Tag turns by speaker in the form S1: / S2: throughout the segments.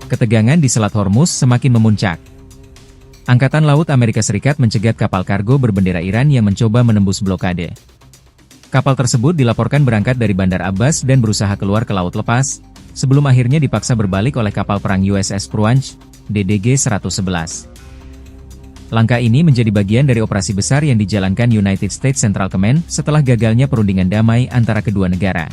S1: Ketegangan di Selat Hormuz semakin memuncak. Angkatan Laut Amerika Serikat mencegat kapal kargo berbendera Iran yang mencoba menembus blokade. Kapal tersebut dilaporkan berangkat dari Bandar Abbas dan berusaha keluar ke laut lepas, sebelum akhirnya dipaksa berbalik oleh kapal perang USS Pruanch, DDG-111. Langkah ini menjadi bagian dari operasi besar yang dijalankan United States Central Command setelah gagalnya perundingan damai antara kedua negara.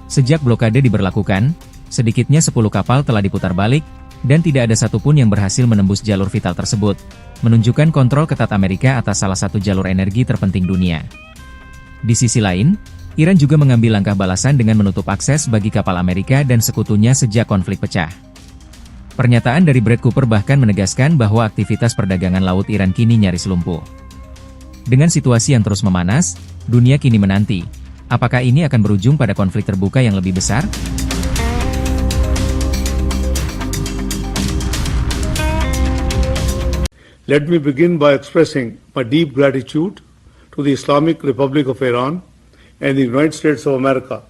S1: Sejak blokade diberlakukan, sedikitnya 10 kapal telah diputar balik, dan tidak ada satupun yang berhasil menembus jalur vital tersebut, menunjukkan kontrol ketat Amerika atas salah satu jalur energi terpenting dunia. Di sisi lain, Iran juga mengambil langkah balasan dengan menutup akses bagi kapal Amerika dan sekutunya sejak konflik pecah. Pernyataan dari Brett Cooper bahkan menegaskan bahwa aktivitas perdagangan laut Iran kini nyaris lumpuh. Dengan situasi yang terus memanas, dunia kini menanti, apakah ini akan berujung pada konflik terbuka yang lebih besar?
S2: Let me begin by expressing my deep gratitude to the Islamic Republic of Iran and the United States of America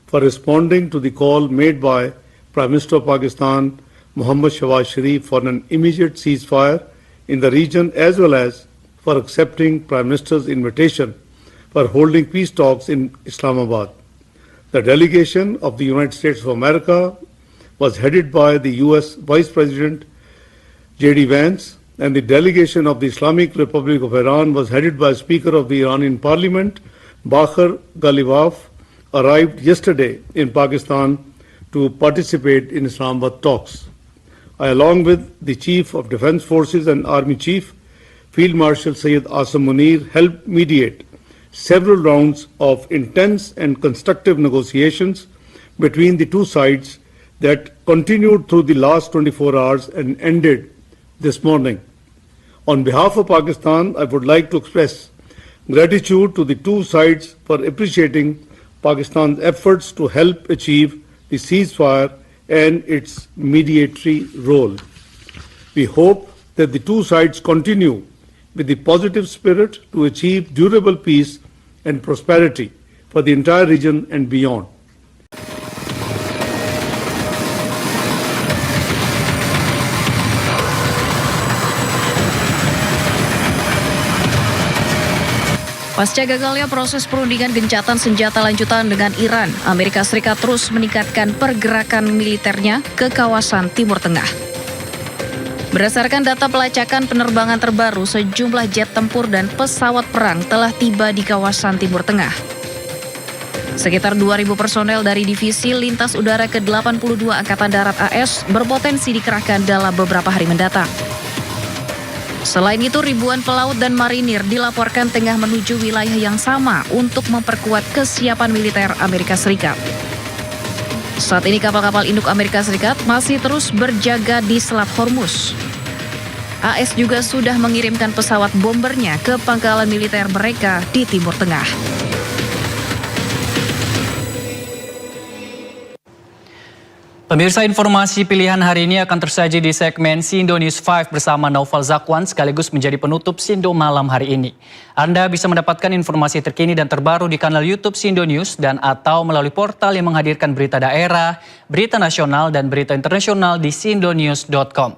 S2: for responding to the call made by Prime Minister of Pakistan, Mohammad Shahbaz Sharif, for an immediate ceasefire in the region, as well as for accepting Prime Minister's invitation for holding peace talks in Islamabad. The delegation of the United States of America was headed by the U.S. Vice President J.D. Vance, and the delegation of the Islamic Republic of Iran was headed by Speaker of the Iranian Parliament, Bakhar Ghalibaf, arrived yesterday in Pakistan to participate in Islamabad talks. I, along with the Chief of Defense Forces and Army Chief, Field Marshal Sayyid Asim Munir, helped mediate several rounds of intense and constructive negotiations between the two sides that continued through the last 24 hours and ended this morning. On behalf of Pakistan, I would like to express gratitude to the two sides for appreciating Pakistan's efforts to help achieve the ceasefire and its mediatory role. We hope that the two sides continue with the positive spirit to achieve durable peace and prosperity for the entire region and beyond.
S3: Pasca gagalnya proses perundingan gencatan senjata lanjutan dengan Iran, Amerika Serikat terus meningkatkan pergerakan militernya ke kawasan Timur Tengah. Berdasarkan data pelacakan penerbangan terbaru, sejumlah jet tempur dan pesawat perang telah tiba di kawasan Timur Tengah. Sekitar 2.000 personel dari Divisi Lintas Udara ke-82 Angkatan Darat AS berpotensi dikerahkan dalam beberapa hari mendatang. Selain itu, ribuan pelaut dan marinir dilaporkan tengah menuju wilayah yang sama untuk memperkuat kesiapan militer Amerika Serikat. Saat ini kapal-kapal induk Amerika Serikat masih terus berjaga di Selat Hormuz. AS juga sudah mengirimkan pesawat bombernya ke pangkalan militer mereka di Timur Tengah.
S4: Pemirsa, informasi pilihan hari ini akan tersaji di segmen Sindo News 5 bersama Naufal Zakwan sekaligus menjadi penutup Sindo malam hari ini. Anda bisa mendapatkan informasi terkini dan terbaru di kanal YouTube Sindo News dan atau melalui portal yang menghadirkan berita daerah, berita nasional dan berita internasional di sindonews.com.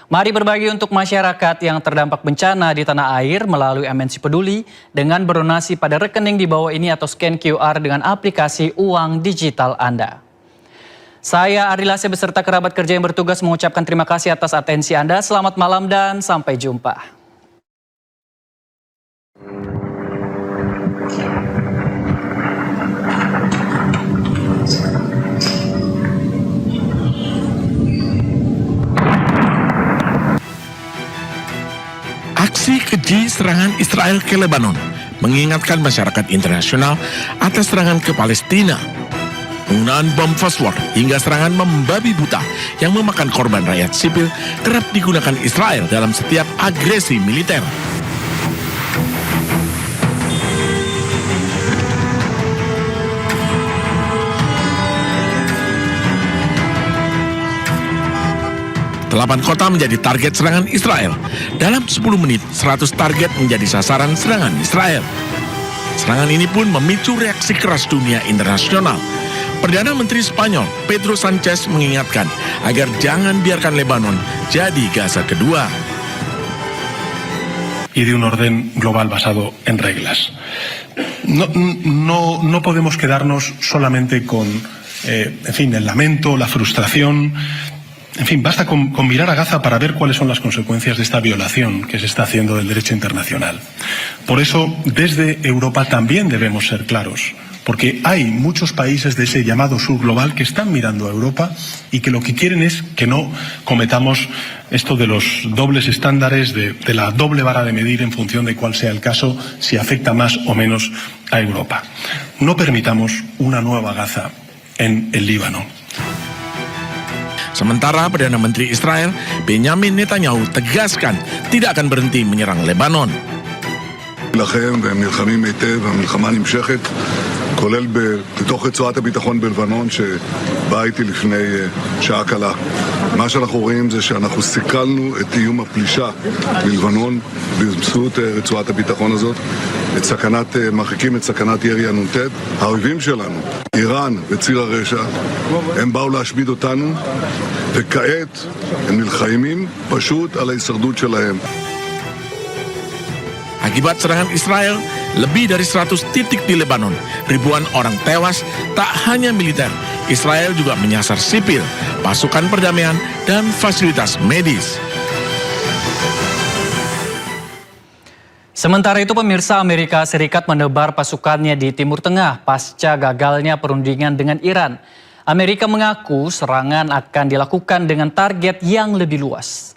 S4: Mari berbagi untuk masyarakat yang terdampak bencana di tanah air melalui MNC Peduli dengan berdonasi pada rekening di bawah ini atau scan QR dengan aplikasi uang digital Anda. Saya Ari Lasya beserta kerabat kerja yang bertugas mengucapkan terima kasih atas atensi Anda. Selamat malam dan sampai jumpa.
S5: Aksi keji serangan Israel ke Lebanon mengingatkan masyarakat internasional atas serangan ke Palestina. Penggunaan bom fosfor hingga serangan membabi buta yang memakan korban rakyat sipil kerap digunakan Israel dalam setiap agresi militer. Delapan kota menjadi target serangan Israel. Dalam 10 menit, 100 target menjadi sasaran serangan Israel. Serangan ini pun memicu reaksi keras dunia internasional. Perdana Menteri Spanyol Pedro Sánchez mengingatkan agar jangan biarkan Lebanon jadi Gaza kedua.
S6: Y de un orden global basado en reglas. No podemos quedarnos solamente con, en fin, el lamento, la frustración. En fin, basta con mirar a Gaza para ver cuáles son las consecuencias de esta violación que se está haciendo del derecho internacional. Por eso, desde Europa también debemos ser claros, porque hay muchos países de ese llamado sur global que están mirando a Europa y que lo que quieren es que no cometamos esto de los dobles estándares, de la doble vara de medir en función de cuál sea el caso, si afecta más o menos a Europa. No permitamos una nueva Gaza en el Líbano.
S5: Sementara Perdana Menteri Israel Benjamin Netanyahu tegaskan tidak akan berhenti menyerang Lebanon.
S7: לכם והם נלחמים היטב, המלחמה נמשכת, כולל בתוך רצועת הביטחון בלבנון שבאה איתי לפני שעה קלה. מה שאנחנו רואים זה שאנחנו סיכלנו את איום הפלישה בלבנון באמצעות רצועת הביטחון הזאת, מרחיקים את סכנת ירי הנ"ט. האויבים שלנו, איראן וציר הרשע, הם באו להשמיד אותנו, וכעת הם נלחמים פשוט על ההישרדות שלהם.
S5: Akibat serangan Israel, lebih dari 100 titik di Lebanon, ribuan orang tewas, tak hanya militer. Israel juga menyasar sipil, pasukan perdamaian, dan fasilitas medis.
S4: Sementara itu pemirsa, Amerika Serikat menebar pasukannya di Timur Tengah pasca gagalnya perundingan dengan Iran. Amerika mengaku serangan akan dilakukan dengan target yang lebih luas.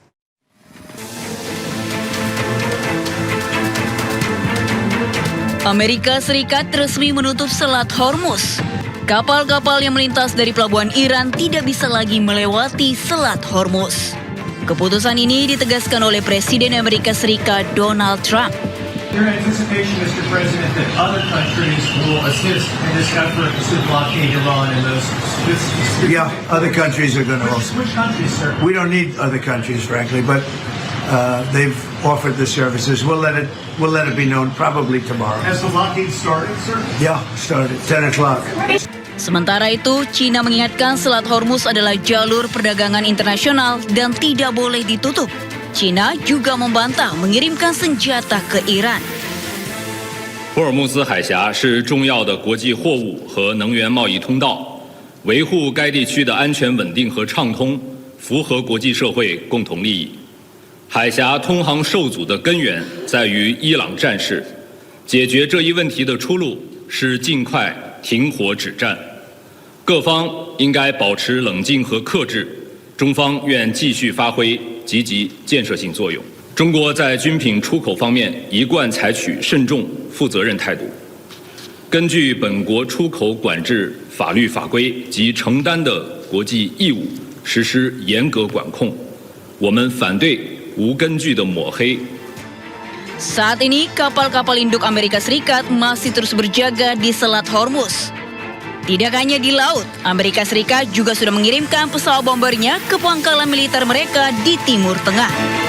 S3: Amerika Serikat resmi menutup Selat Hormuz. Kapal-kapal yang melintas dari pelabuhan Iran tidak bisa lagi melewati Selat Hormuz. Keputusan ini ditegaskan oleh Presiden Amerika Serikat Donald Trump.
S8: Your anticipation, Mr. President, that other countries will assist in this effort to blockade Iran and those.
S9: Yeah, other countries are going to also.
S8: Which countries, sir?
S9: We don't need other countries, frankly, but they've offered the services. We'll let it be known probably tomorrow.
S8: Has the blockade started, sir?
S9: Yeah, started 10 o'clock.
S3: Sementara itu, China mengingatkan Selat Hormuz adalah jalur perdagangan internasional dan tidak boleh ditutup. China juga membantah mengirimkan senjata ke Iran.
S10: 霍尔木兹海峡是重要的国际货物和能源贸易通道，维护该地区的安全稳定和畅通，符合国际社会共同利益。海峡通航受阻的根源在于伊朗战事，解决这一问题的出路是尽快停火止战。各方应该保持冷静和克制，中方愿继续发挥积极建设性作用。中国在军品出口方面一贯采取慎重、负责任态度，根据本国出口管制法律法规及承担的国际义务，实施严格管控。我们反对无根据的抹黑。
S3: Saat ini, kapal-kapal induk Amerika Serikat masih terus berjaga di Selat Hormuz. Tidak hanya di laut, Amerika Serikat juga sudah mengirimkan pesawat bombernya ke pangkalan militer mereka di Timur Tengah.